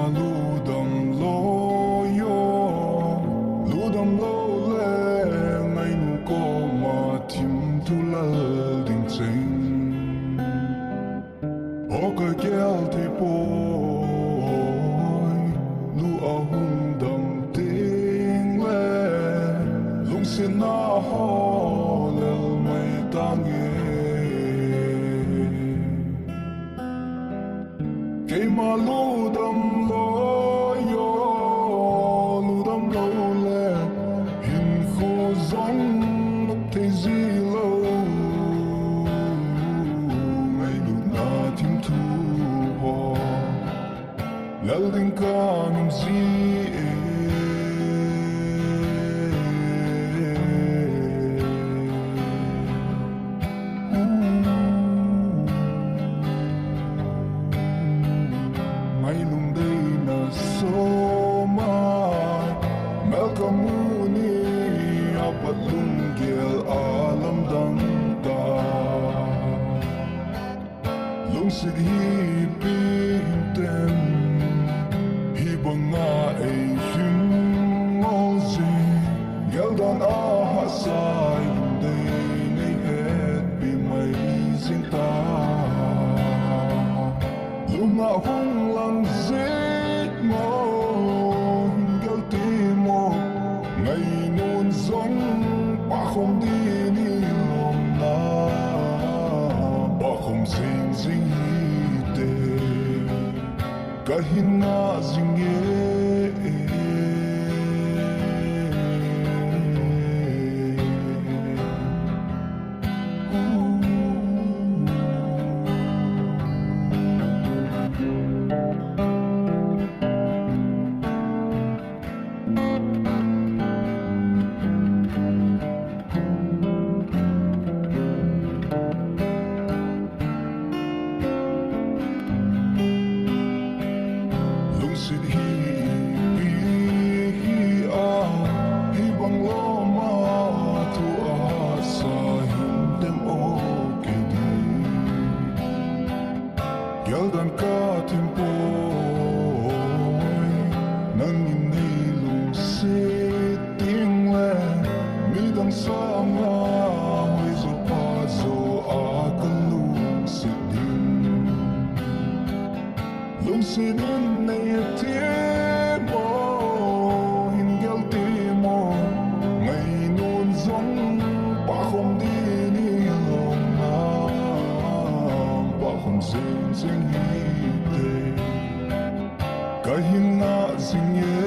Ludam lo yo, ludam lo le, ngay nu ko ma tim tu lal ding ching. O ka gel te boy, lu a hung dam ting le, lung sin na ho lel mai tang ye. Kay ma ludam lo yo, ludam lo le, hin kho zong lúc thấy gì lâu, ngày lúc na tim thu ho, lal ding ka nung gì May nung day na soma Melkamuni apat lunggil alam dangta Lungsid hipinten Hibang nga ay hingolzi Geldan ahasay day ni het bimay zinta Luma hong lang zit mo Hinggal ti mo Ngay nun zong Pakhom di nilong na Pakhom zing zing hite Kahin nga zing ye Lungsid hibang loma tu asa hindem okay di Geldan ka timpoy nang inilong siting le midang sama hoy zo pazo akalung sidin Lungsidin na yatimo Hinggal timo Ngay nun zong Pakhom di nilong na Pakhom zing zing hite Kahin nga zing ye